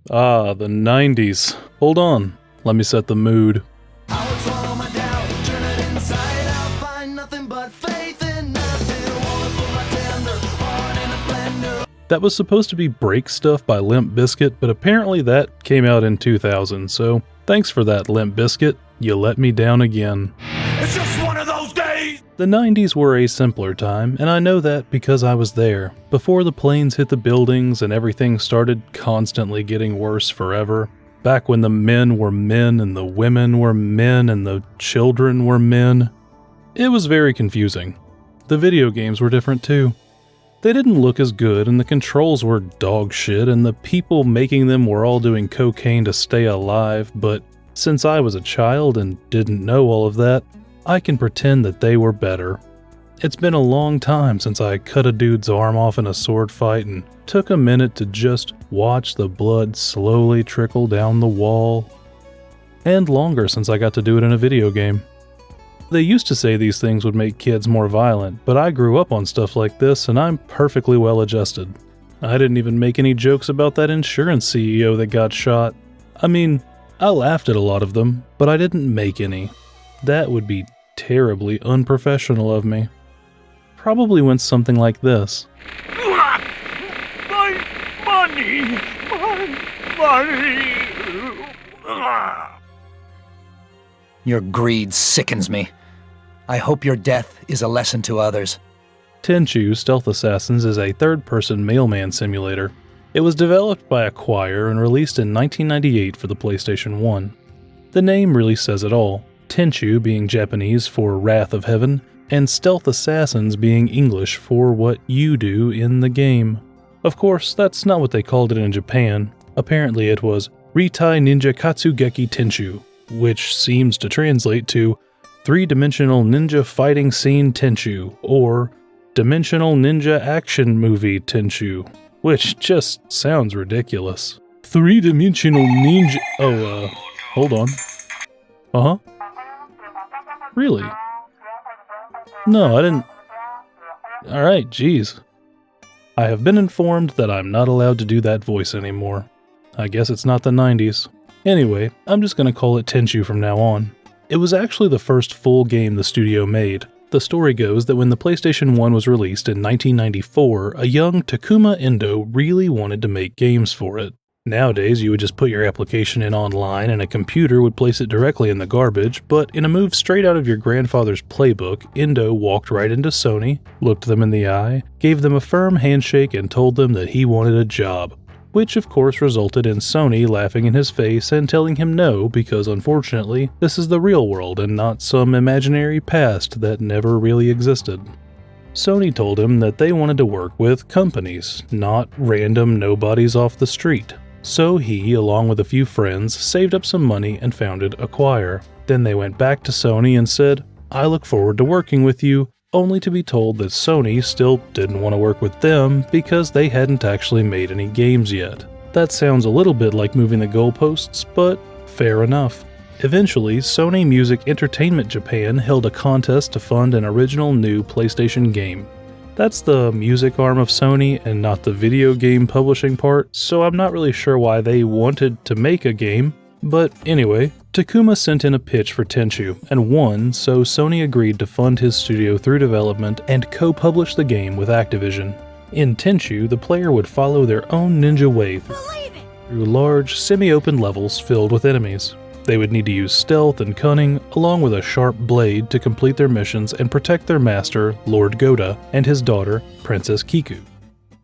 Ah, the 90s. Hold on, let me set the mood. That was supposed to be Break Stuff by Limp Bizkit, but apparently that came out in 2000, so thanks for that, Limp Bizkit. You let me down again. It's just one of those days! The 90s were a simpler time, and I know that because I was there. Before the planes hit the buildings and everything started constantly getting worse forever. Back when the men were men and the women were men and the children were men. It was very confusing. The video games were different too. They didn't look as good, and the controls were dog shit, and the people making them were all doing cocaine to stay alive, but since I was a child and didn't know all of that, I can pretend that they were better. It's been a long time since I cut a dude's arm off in a sword fight and took a minute to just watch the blood slowly trickle down the wall. And longer since I got to do it in a video game. They used to say these things would make kids more violent, but I grew up on stuff like this and I'm perfectly well adjusted. I didn't even make any jokes about that insurance CEO that got shot. I mean, I laughed at a lot of them, but I didn't make any. That would be terribly unprofessional of me. Probably went something like this. My money! My money! Your greed sickens me. I hope your death is a lesson to others. Tenchu Stealth Assassins is a third-person mailman simulator. It was developed by Acquire and released in 1998 for the PlayStation 1. The name really says it all, Tenchu being Japanese for Wrath of Heaven, and Stealth Assassins being English for what you do in the game. Of course, that's not what they called it in Japan. Apparently it was Rittai Ninja Katsugeki Tenchu, which seems to translate to Three-Dimensional Ninja Fighting Scene Tenchu, or Dimensional Ninja Action Movie Tenchu, which just sounds ridiculous. Three-Dimensional Ninja... hold on. Uh-huh. Really? No, I didn't... Alright, geez. I have been informed that I'm not allowed to do that voice anymore. I guess it's not the 90s. Anyway, I'm just gonna call it Tenchu from now on. It was actually the first full game the studio made. The story goes that when the PlayStation 1 was released in 1994, a young Takuma Endo really wanted to make games for it. Nowadays, you would just put your application in online and a computer would place it directly in the garbage, but in a move straight out of your grandfather's playbook, Endo walked right into Sony, looked them in the eye, gave them a firm handshake and told them that he wanted a job. Which of course resulted in Sony laughing in his face and telling him no because unfortunately this is the real world and not some imaginary past that never really existed. Sony told him that they wanted to work with companies, not random nobodies off the street. So he, along with a few friends, saved up some money and founded Acquire. Then they went back to Sony and said, "I look forward to working with you," only to be told that Sony still didn't want to work with them because they hadn't actually made any games yet. That sounds a little bit like moving the goalposts, but fair enough. Eventually, Sony Music Entertainment Japan held a contest to fund an original new PlayStation game. That's the music arm of Sony and not the video game publishing part, so I'm not really sure why they wanted to make a game. But anyway, Takuma sent in a pitch for Tenchu and won, so Sony agreed to fund his studio through development and co-publish the game with Activision. In Tenchu, the player would follow their own ninja way through large, semi-open levels filled with enemies. They would need to use stealth and cunning, along with a sharp blade to complete their missions and protect their master, Lord Goda, and his daughter, Princess Kiku.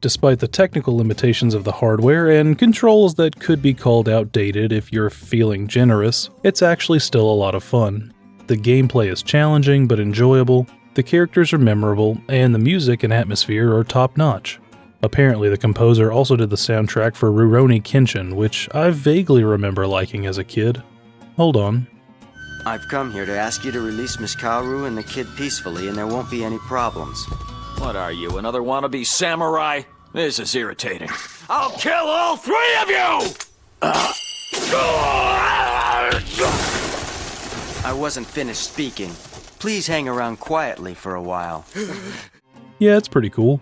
Despite the technical limitations of the hardware and controls that could be called outdated if you're feeling generous, it's actually still a lot of fun. The gameplay is challenging but enjoyable, the characters are memorable, and the music and atmosphere are top-notch. Apparently the composer also did the soundtrack for Rurouni Kenshin, which I vaguely remember liking as a kid. Hold on. I've come here to ask you to release Miss Kaoru and the kid peacefully and there won't be any problems. What are you, another wannabe samurai? This is irritating. I'll kill all three of you! I wasn't finished speaking. Please hang around quietly for a while. Yeah, it's pretty cool.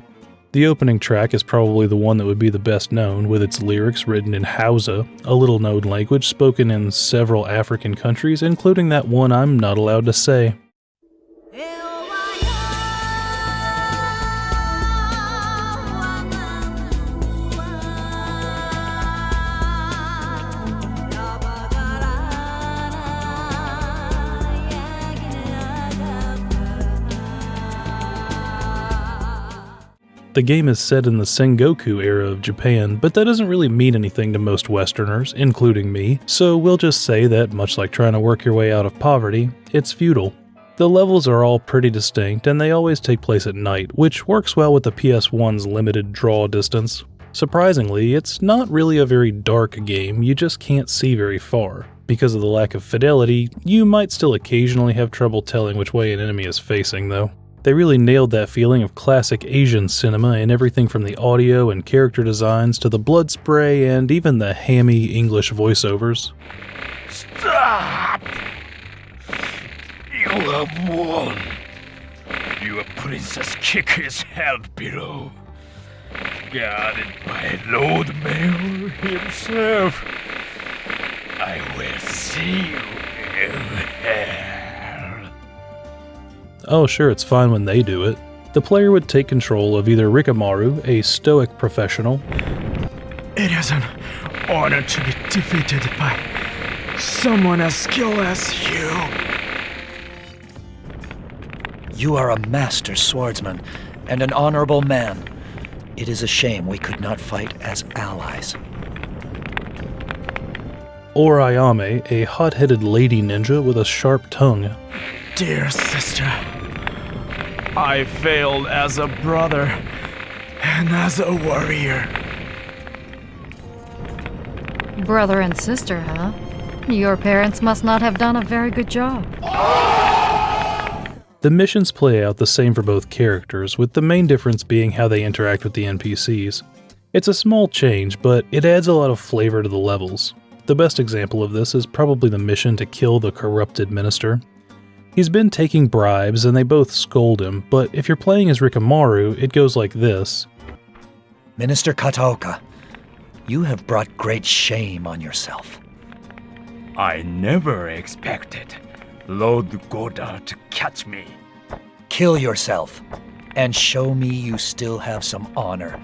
The opening track is probably the one that would be the best known, with its lyrics written in Hausa, a little-known language spoken in several African countries, including that one I'm not allowed to say. The game is set in the Sengoku era of Japan, but that doesn't really mean anything to most Westerners, including me, so we'll just say that, much like trying to work your way out of poverty, it's feudal. The levels are all pretty distinct, and they always take place at night, which works well with the PS1's limited draw distance. Surprisingly, it's not really a very dark game, you just can't see very far. Because of the lack of fidelity, you might still occasionally have trouble telling which way an enemy is facing, though. They really nailed that feeling of classic Asian cinema in everything from the audio and character designs to the blood spray and even the hammy English voiceovers. Stop! You have won. Your princess kicker is held below, guarded by Lord Mayor himself. I will see you in hell. Oh sure, it's fine when they do it. The player would take control of either Rikamaru, a stoic professional. It is an honor to be defeated by someone as skilled as you. You are a master swordsman and an honorable man. It is a shame we could not fight as allies. Or Ayame, a hot-headed lady ninja with a sharp tongue. Dear sister, I failed as a brother and as a warrior. Brother and sister, huh? Your parents must not have done a very good job. The missions play out the same for both characters, with the main difference being how they interact with the NPCs. It's a small change, but it adds a lot of flavor to the levels. The best example of this is probably the mission to kill the corrupted minister. He's been taking bribes and they both scold him, but if you're playing as Rikamaru, it goes like this. Minister Kataoka, you have brought great shame on yourself. I never expected Lord Goda to catch me. Kill yourself and show me you still have some honor.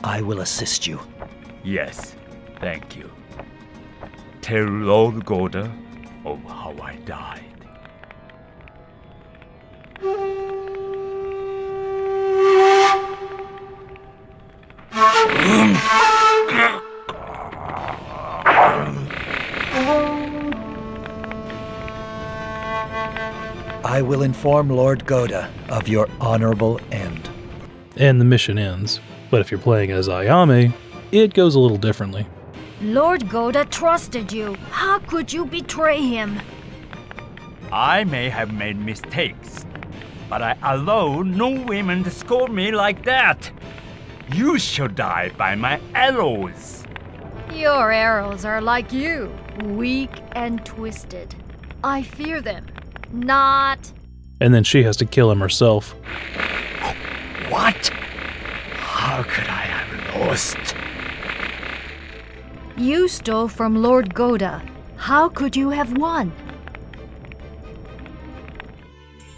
I will assist you. Yes, thank you. Tell Lord Goda of how I died. I will inform Lord Goda of your honorable end. And the mission ends. But if you're playing as Ayame, it goes a little differently. Lord Goda trusted you. How could you betray him? I may have made mistakes, but I allow no women to scold me like that. You shall die by my arrows. Your arrows are like you, weak and twisted. I fear them. Not. And then she has to kill him herself. What? How could I have lost? You stole from Lord Goda. How could you have won?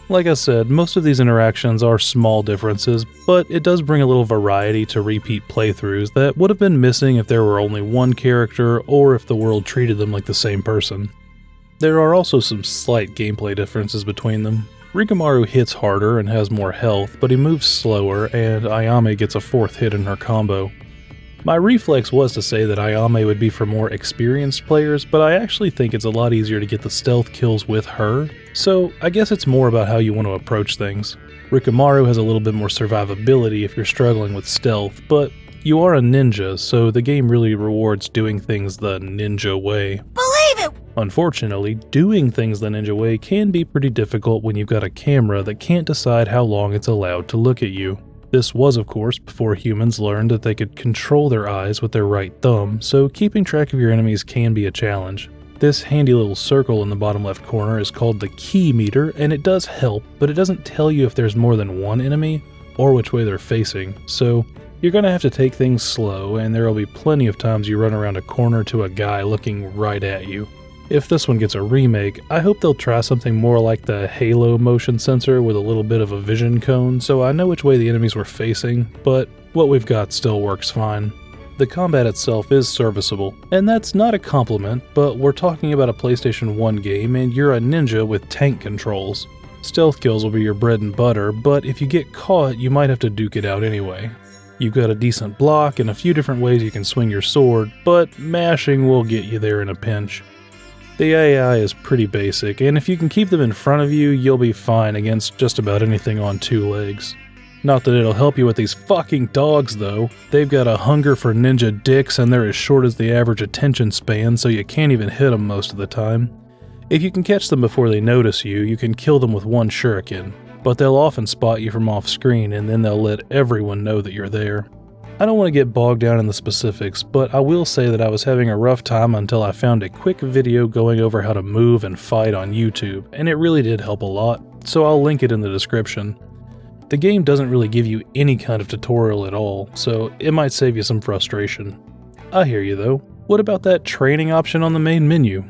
Like I said, most of these interactions are small differences, but it does bring a little variety to repeat playthroughs that would have been missing if there were only one character or if the world treated them like the same person. There are also some slight gameplay differences between them. Rikamaru hits harder and has more health, but he moves slower, and Ayame gets a fourth hit in her combo. My reflex was to say that Ayame would be for more experienced players, but I actually think it's a lot easier to get the stealth kills with her, so I guess it's more about how you want to approach things. Rikamaru has a little bit more survivability if you're struggling with stealth, but you are a ninja, so the game really rewards doing things the ninja way. Believe it! Unfortunately, doing things the ninja way can be pretty difficult when you've got a camera that can't decide how long it's allowed to look at you. This was, of course, before humans learned that they could control their eyes with their right thumb, so keeping track of your enemies can be a challenge. This handy little circle in the bottom left corner is called the key meter, and it does help, but it doesn't tell you if there's more than one enemy, or which way they're facing, so you're going to have to take things slow, and there will be plenty of times you run around a corner to a guy looking right at you. If this one gets a remake, I hope they'll try something more like the Halo motion sensor with a little bit of a vision cone so I know which way the enemies were facing, but what we've got still works fine. The combat itself is serviceable, and that's not a compliment, but we're talking about a PlayStation 1 game and you're a ninja with tank controls. Stealth kills will be your bread and butter, but if you get caught, you might have to duke it out anyway. You've got a decent block and a few different ways you can swing your sword, but mashing will get you there in a pinch. The AI is pretty basic, and if you can keep them in front of you, you'll be fine against just about anything on two legs. Not that it'll help you with these fucking dogs though. They've got a hunger for ninja dicks and they're as short as the average attention span, so you can't even hit them most of the time. If you can catch them before they notice you, you can kill them with one shuriken, but they'll often spot you from off screen and then they'll let everyone know that you're there. I don't want to get bogged down in the specifics, but I will say that I was having a rough time until I found a quick video going over how to move and fight on YouTube, and it really did help a lot, so I'll link it in the description. The game doesn't really give you any kind of tutorial at all, so it might save you some frustration. I hear you though. What about that training option on the main menu?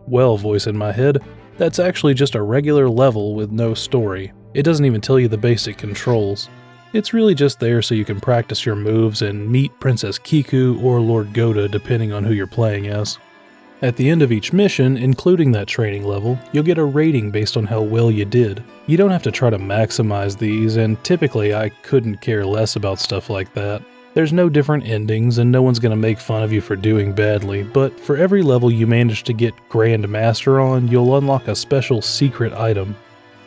Well, voice in my head, that's actually just a regular level with no story. It doesn't even tell you the basic controls. It's really just there so you can practice your moves and meet Princess Kiku or Lord Goda depending on who you're playing as. At the end of each mission, including that training level, you'll get a rating based on how well you did. You don't have to try to maximize these, and typically I couldn't care less about stuff like that. There's no different endings and no one's going to make fun of you for doing badly, but for every level you manage to get Grand Master on, you'll unlock a special secret item.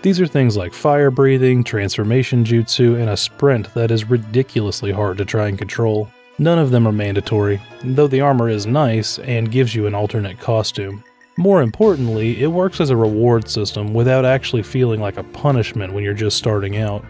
These are things like fire breathing, transformation jutsu, and a sprint that is ridiculously hard to try and control. None of them are mandatory, though the armor is nice and gives you an alternate costume. More importantly, it works as a reward system without actually feeling like a punishment when you're just starting out.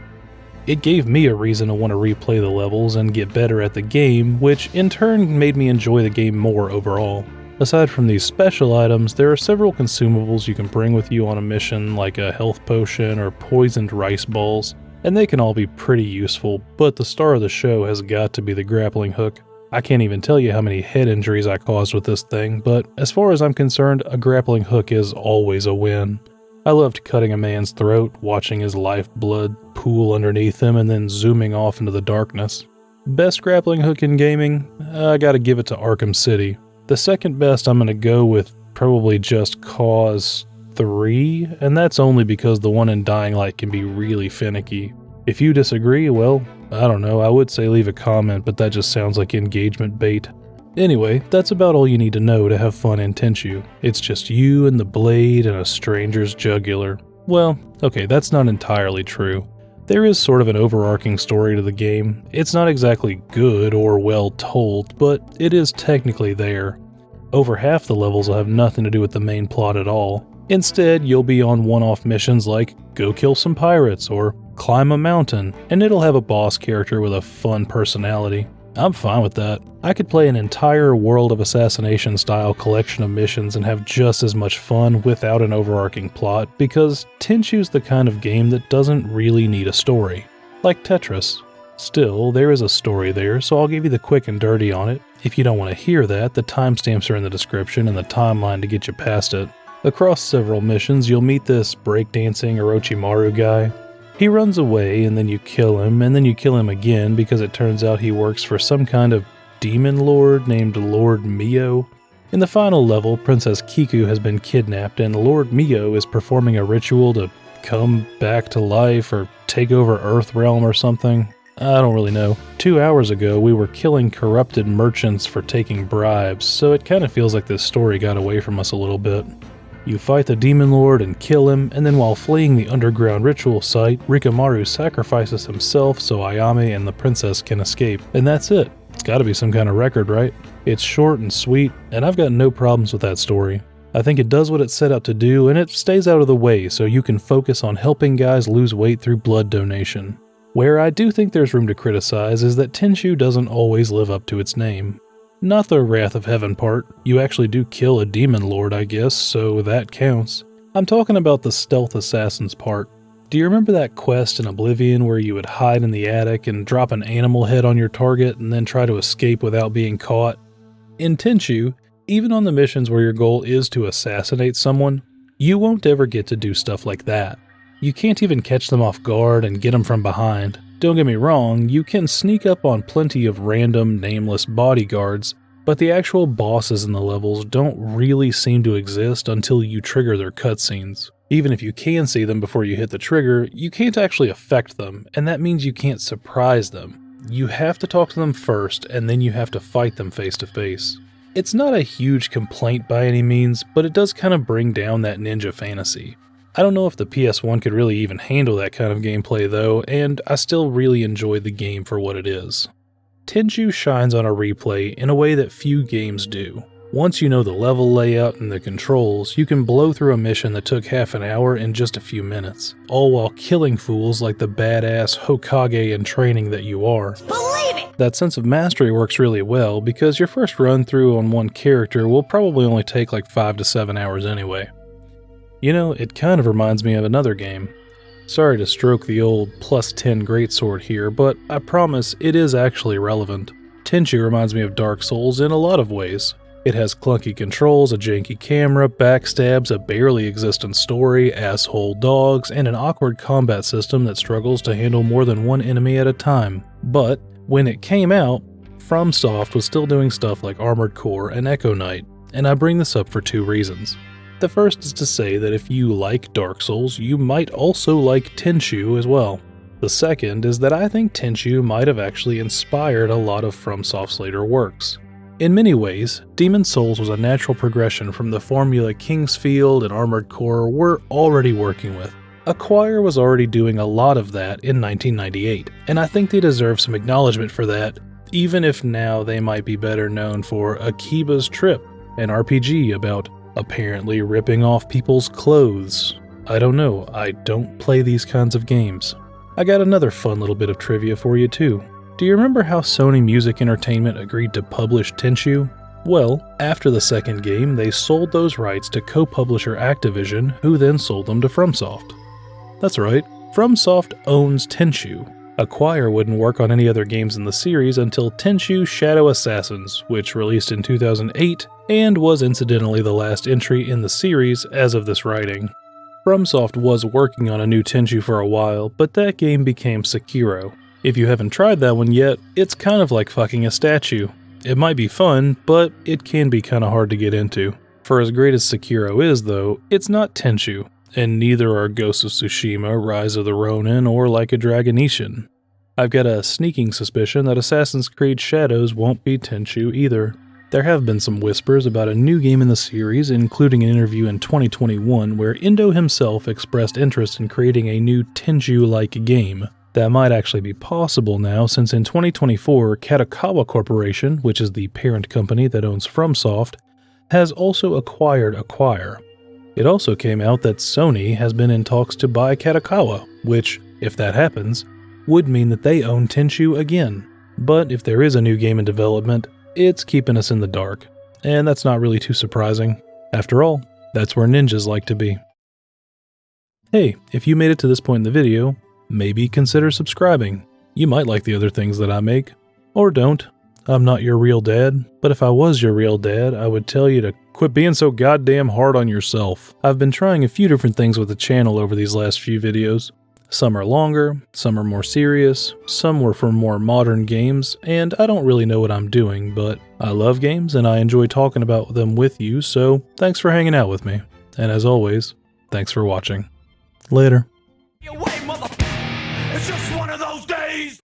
It gave me a reason to want to replay the levels and get better at the game, which in turn made me enjoy the game more overall. Aside from these special items, there are several consumables you can bring with you on a mission, like a health potion or poisoned rice balls, and they can all be pretty useful, but the star of the show has got to be the grappling hook. I can't even tell you how many head injuries I caused with this thing, but as far as I'm concerned, a grappling hook is always a win. I loved cutting a man's throat, watching his lifeblood pool underneath him, and then zooming off into the darkness. Best grappling hook in gaming? I gotta give it to Arkham City. The second best I'm going to go with probably Just Cause 3, and that's only because the one in Dying Light can be really finicky. If you disagree, well, I don't know, I would say leave a comment, but that just sounds like engagement bait. Anyway, that's about all you need to know to have fun in Tenchu. It's just you and the blade and a stranger's jugular. Well, okay, that's not entirely true. There is sort of an overarching story to the game. It's not exactly good or well told, but it is technically there. Over half the levels will have nothing to do with the main plot at all. Instead, you'll be on one-off missions like go kill some pirates or climb a mountain, and it'll have a boss character with a fun personality. I'm fine with that. I could play an entire World of Assassination style collection of missions and have just as much fun without an overarching plot, because Tenchu's the kind of game that doesn't really need a story. Like Tetris. Still, there is a story there, so I'll give you the quick and dirty on it. If you don't want to hear that, the timestamps are in the description and the timeline to get you past it. Across several missions, you'll meet this breakdancing Orochimaru guy. He runs away, and then you kill him, and then you kill him again because it turns out he works for some kind of demon lord named Lord Mio. In the final level, Princess Kiku has been kidnapped, and Lord Mio is performing a ritual to come back to life or take over Earthrealm or something. I don't really know. 2 hours ago, we were killing corrupted merchants for taking bribes, so it kind of feels like this story got away from us a little bit. You fight the Demon Lord and kill him, and then while fleeing the underground ritual site, Rikamaru sacrifices himself so Ayame and the princess can escape. And that's it. It's gotta be some kind of record, right? It's short and sweet, and I've got no problems with that story. I think it does what it set out to do, and it stays out of the way so you can focus on helping guys lose weight through blood donation. Where I do think there's room to criticize is that Tenchu doesn't always live up to its name. Not the Wrath of Heaven part. You actually do kill a demon lord, I guess, so that counts. I'm talking about the Stealth Assassins part. Do you remember that quest in Oblivion where you would hide in the attic and drop an animal head on your target and then try to escape without being caught? In Tenchu, even on the missions where your goal is to assassinate someone, you won't ever get to do stuff like that. You can't even catch them off guard and get them from behind. Don't get me wrong, you can sneak up on plenty of random, nameless bodyguards, but the actual bosses in the levels don't really seem to exist until you trigger their cutscenes. Even if you can see them before you hit the trigger, you can't actually affect them, and that means you can't surprise them. You have to talk to them first, and then you have to fight them face to face. It's not a huge complaint by any means, but it does kind of bring down that ninja fantasy. I don't know if the PS1 could really even handle that kind of gameplay though, and I still really enjoy the game for what it is. Tenchu shines on a replay in a way that few games do. Once you know the level layout and the controls, you can blow through a mission that took half an hour in just a few minutes, all while killing fools like the badass Hokage in training that you are. Believe it! That sense of mastery works really well because your first run through on one character will probably only take like 5 to 7 hours anyway. You know, it kind of reminds me of another game. Sorry to stroke the old +10 greatsword here, but I promise it is actually relevant. Tenchu reminds me of Dark Souls in a lot of ways. It has clunky controls, a janky camera, backstabs, a barely existent story, asshole dogs, and an awkward combat system that struggles to handle more than one enemy at a time. But when it came out, FromSoft was still doing stuff like Armored Core and Echo Knight, and I bring this up for 2 reasons. The first is to say that if you like Dark Souls, you might also like Tenchu as well. The second is that I think Tenchu might have actually inspired a lot of FromSoft's later works. In many ways, Demon's Souls was a natural progression from the formula Kingsfield and Armored Core were already working with. Acquire was already doing a lot of that in 1998, and I think they deserve some acknowledgement for that, even if now they might be better known for Akiba's Trip, an RPG about apparently ripping off people's clothes. I don't know, I don't play these kinds of games. I got another fun little bit of trivia for you too. Do you remember how Sony Music Entertainment agreed to publish Tenchu? Well, after the second game, they sold those rights to co-publisher Activision, who then sold them to FromSoft. That's right, FromSoft owns Tenchu. Acquire wouldn't work on any other games in the series until Tenchu Shadow Assassins, which released in 2008 and was incidentally the last entry in the series as of this writing. FromSoft was working on a new Tenchu for a while, but that game became Sekiro. If you haven't tried that one yet, it's kind of like fucking a statue. It might be fun, but it can be kinda hard to get into. For as great as Sekiro is though, it's not Tenchu, and neither are Ghost of Tsushima, Rise of the Ronin, or Like a Dragon Ishin. I've got a sneaking suspicion that Assassin's Creed Shadows won't be Tenchu either. There have been some whispers about a new game in the series, including an interview in 2021 where Endo himself expressed interest in creating a new Tenchu-like game. That might actually be possible now, since in 2024, Kadokawa Corporation, which is the parent company that owns FromSoft, has also acquired Acquire. It also came out that Sony has been in talks to buy Kadokawa, which, if that happens, would mean that they own Tenchu again. But if there is a new game in development, it's keeping us in the dark, and that's not really too surprising. After all, that's where ninjas like to be. Hey, if you made it to this point in the video, maybe consider subscribing. You might like the other things that I make. Or don't. I'm not your real dad, but if I was your real dad, I would tell you to quit being so goddamn hard on yourself. I've been trying a few different things with the channel over these last few videos. Some are longer, some are more serious, some were for more modern games, and I don't really know what I'm doing, but I love games and I enjoy talking about them with you, so thanks for hanging out with me. And as always, thanks for watching. Later. It's just one of those days!